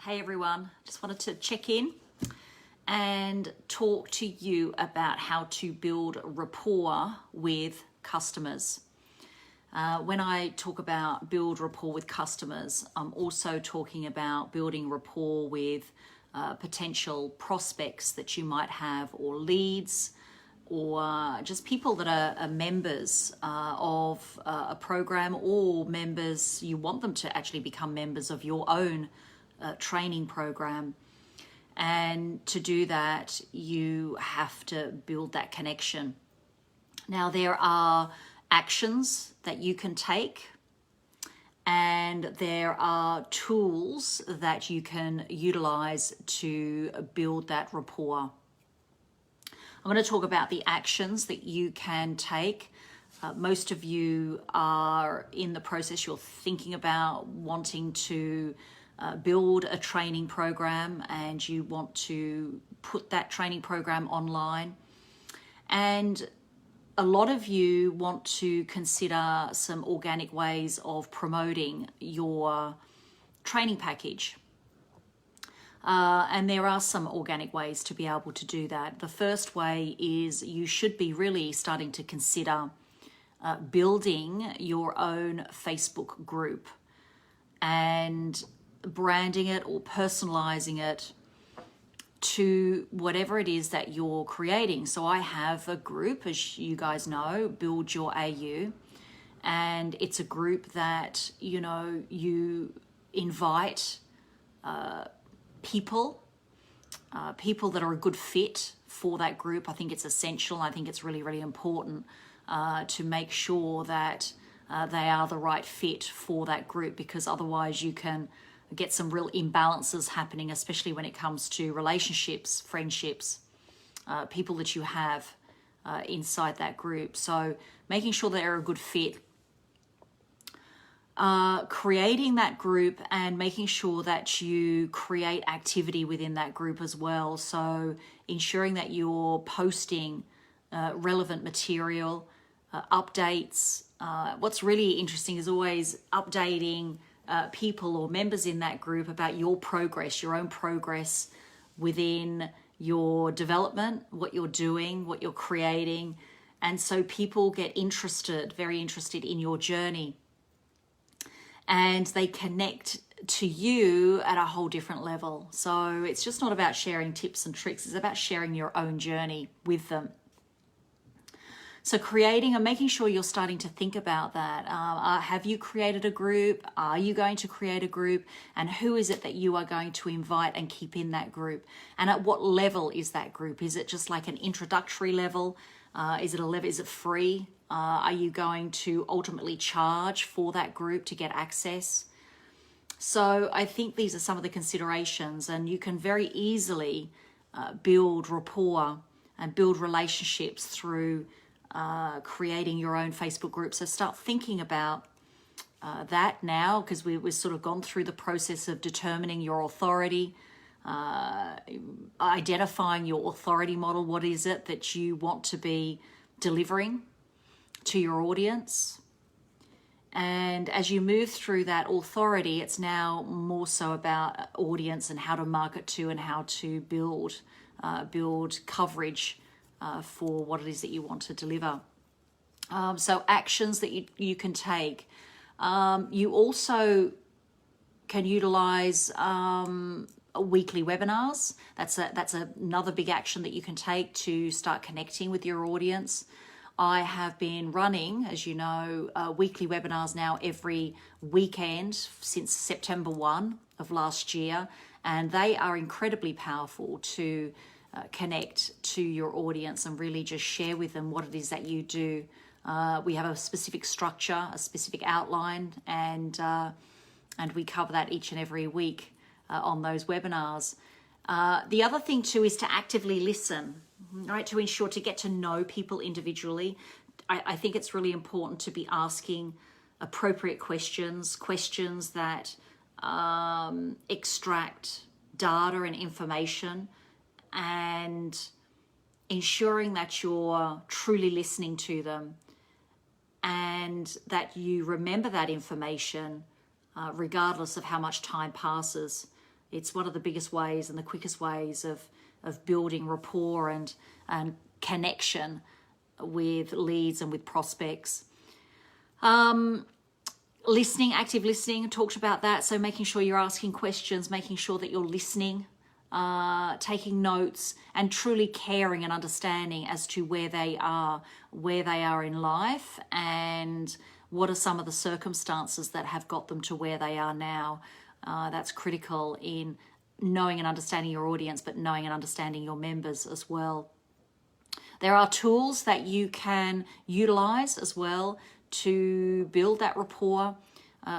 Hey everyone, just wanted to check in and talk to you about how to build rapport with customers. When I talk about build rapport with customers, I'm also talking about building rapport with potential prospects that you might have, or leads, or just people that are members of a program, or members, you want them to actually become members of your own training program. And to do that, you have to build that connection. Now, there are actions that you can take, and there are tools that you can utilize to build that rapport. I'm going to talk about the actions that you can take. Most of you are in the process, you're thinking about wanting to build a training program, and you want to put that training program online. And a lot of you want to consider some organic ways of promoting your training package. And there are some organic ways to be able to do that. The first way is you should be really starting to consider building your own Facebook group and branding it or personalizing it to whatever it is that you're creating. So I have a group, as you guys know, Build Your AU, and it's a group that, you invite people that are a good fit for that group. I think it's essential. I think it's really, really important to make sure that they are the right fit for that group, because otherwise you can get some real imbalances happening, especially when it comes to relationships, friendships, people that you have inside that group. So making sure they're a good fit, creating that group, and making sure that you create activity within that group as well. So ensuring that you're posting relevant material, updates. What's really interesting is always updating people or members in that group about your progress, your own progress within your development, what you're doing, what you're creating. And so people get very interested in your journey, and they connect to you at a whole different level. So it's just not about sharing tips and tricks, it's about sharing your own journey with them. So creating and making sure you're starting to think about that. Have you created a group? Are you going to create a group? And who is it that you are going to invite and keep in that group? And at what level is that group? Is it just like an introductory level? Is it free? Are you going to ultimately charge for that group to get access? So I think these are some of the considerations, and you can very easily build rapport and build relationships through creating your own Facebook group. So start thinking about that now, because we've sort of gone through the process of determining your authority, identifying your authority model. What is it that you want to be delivering to your audience? And as you move through that authority, it's now more so about audience and how to market to, and how to build coverage for what it is that you want to deliver. So actions that you can take. You also can utilize weekly webinars. That's another big action that you can take to start connecting with your audience. I have been running, as you know, weekly webinars now every weekend since September 1 of last year, and they are incredibly powerful to connect to your audience and really just share with them what it is that you do. We have a specific structure, a specific outline, and we cover that each and every week on those webinars. The other thing too is to actively listen, right? To ensure to get to know people individually. I think it's really important to be asking appropriate questions that extract data and information, and ensuring that you're truly listening to them, and that you remember that information regardless of how much time passes. It's one of the biggest ways and the quickest ways of building rapport and connection with leads and with prospects. Listening, active listening, talked about that. So making sure you're asking questions, making sure that you're listening, taking notes, and truly caring and understanding as to where they are in life, and what are some of the circumstances that have got them to where they are now. That's critical in knowing and understanding your audience, but knowing and understanding your members as well. There are tools that you can utilize as well to build that rapport.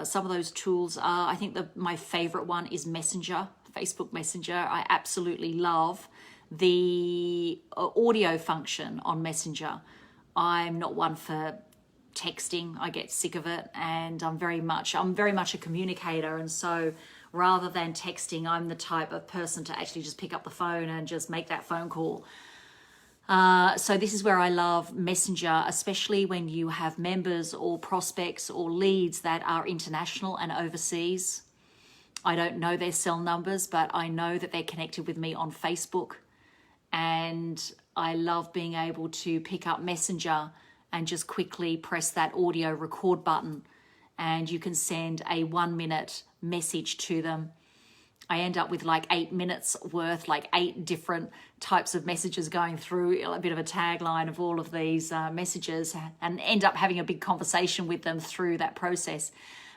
Some of those tools are, I think my favorite one is Messenger, Facebook Messenger. I absolutely love the audio function on Messenger. I'm not one for texting. I get sick of it, and I'm very much a communicator, and so rather than texting, I'm the type of person to actually just pick up the phone and just make that phone call. So this is where I love Messenger, especially when you have members or prospects or leads that are international and overseas. I don't know their cell numbers, but I know that they're connected with me on Facebook, and I love being able to pick up Messenger and just quickly press that audio record button, and you can send a 1-minute message to them. I end up with like 8 minutes worth, like 8 different types of messages going through, a bit of a tagline of all of these messages, and end up having a big conversation with them through that process.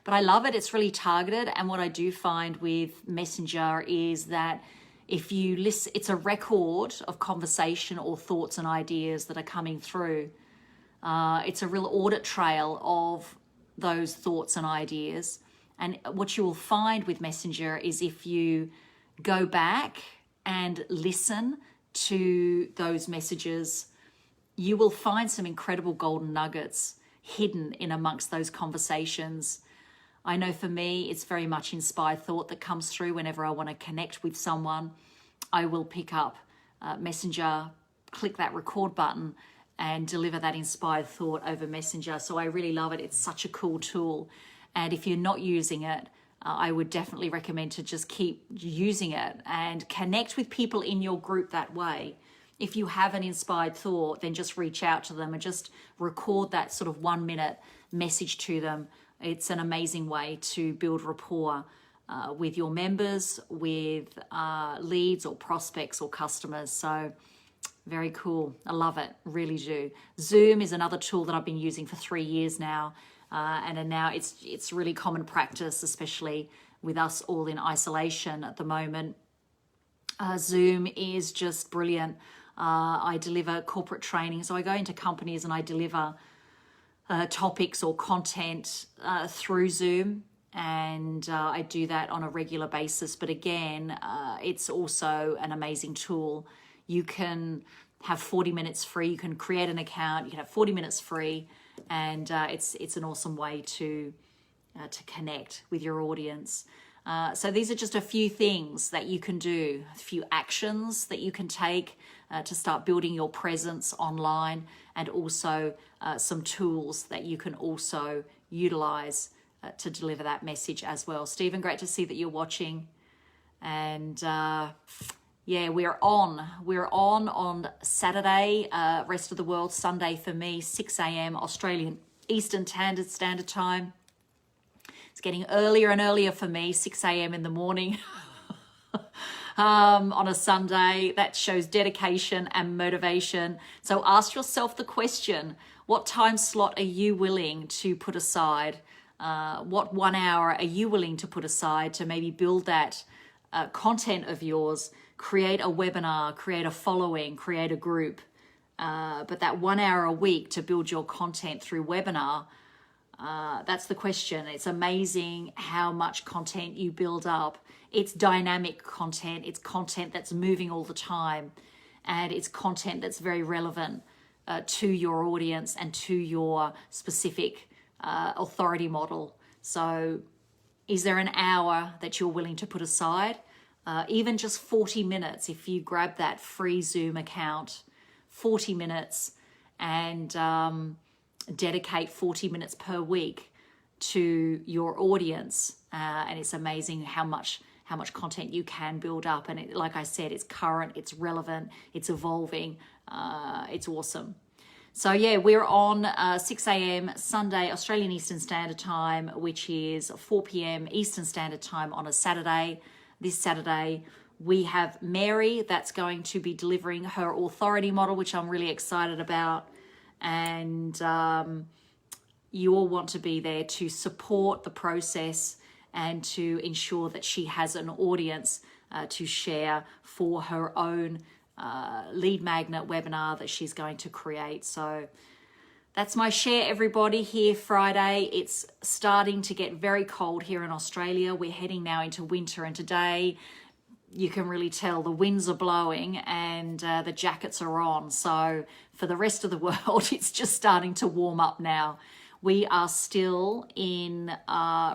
But I love it. It's really targeted. And what I do find with Messenger is that if you listen, it's a record of conversation or thoughts and ideas that are coming through. It's a real audit trail of those thoughts and ideas. And what you will find with Messenger is if you go back and listen to those messages, you will find some incredible golden nuggets hidden in amongst those conversations. I know for me, it's very much inspired thought that comes through whenever I want to connect with someone. I will pick up Messenger, click that record button, and deliver that inspired thought over Messenger. So I really love it. It's such a cool tool. And if you're not using it, I would definitely recommend to just keep using it and connect with people in your group that way. If you have an inspired thought, then just reach out to them and just record that sort of 1-minute message to them. It's an amazing way to build rapport with your members, with leads or prospects or customers. So very cool. I love it. Really do. Zoom is another tool that I've been using for 3 years now. And now it's really common practice, especially with us all in isolation at the moment. Zoom is just brilliant. I deliver corporate training. So I go into companies and I deliver topics or content through Zoom. And I do that on a regular basis. But again, it's also an amazing tool. You can have 40 minutes free. You can create an account. You can have 40 minutes free. And it's an awesome way to connect with your audience. So these are just a few things that you can do, a few actions that you can take to start building your presence online, and also some tools that you can also utilize to deliver that message as well. Stephen, great to see that you're watching. And yeah, we're on Saturday, rest of the world, Sunday for me, 6 a.m. Australian Eastern Standard Time. It's getting earlier and earlier for me, 6 a.m. in the morning on a Sunday. That shows dedication and motivation. So ask yourself the question, what time slot are you willing to put aside? What 1 hour are you willing to put aside to maybe build that content of yours? Create a webinar, create a following, create a group. But that 1 hour a week to build your content through webinar, that's the question. It's amazing how much content you build up. It's dynamic content. It's content that's moving all the time. And it's content that's very relevant to your audience and to your specific authority model. So is there an hour that you're willing to put aside? Even just 40 minutes, if you grab that free Zoom account, 40 minutes, and dedicate 40 minutes per week to your audience. And it's amazing how how much content you can build up. And like I said, it's current, it's relevant, it's evolving. It's awesome. So yeah, we're on 6 a.m. Sunday, Australian Eastern Standard Time, which is 4 p.m. Eastern Standard Time on a Saturday. This Saturday, we have Mary that's going to be delivering her authority model, which I'm really excited about. And you all want to be there to support the process and to ensure that she has an audience to share for her own lead magnet webinar that she's going to create. So that's my share, everybody. Here Friday, it's starting to get very cold here in Australia. We're heading now into winter, and today you can really tell the winds are blowing and the jackets are on. So for the rest of the world, it's just starting to warm up now. We are still in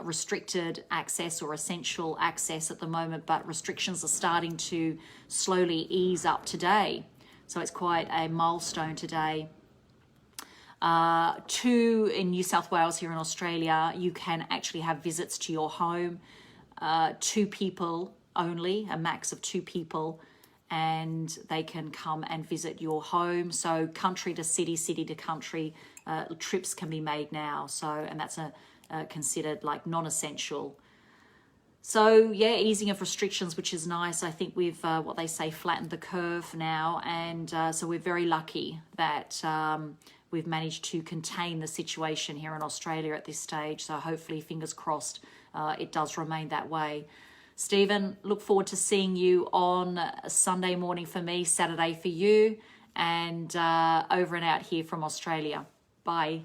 restricted access or essential access at the moment, but restrictions are starting to slowly ease up today. So it's quite a milestone today. 2 in New South Wales here in Australia, you can actually have visits to your home, 2 people only, a max of 2 people, and they can come and visit your home. So country to city, city to country, trips can be made now. So, and that's considered like non-essential. So yeah, easing of restrictions, which is nice. I think we've, what they say, flattened the curve now. And so we're very lucky that we've managed to contain the situation here in Australia at this stage. So hopefully, fingers crossed, it does remain that way. Stephen, look forward to seeing you on Sunday morning for me, Saturday for you, and over and out here from Australia. Bye.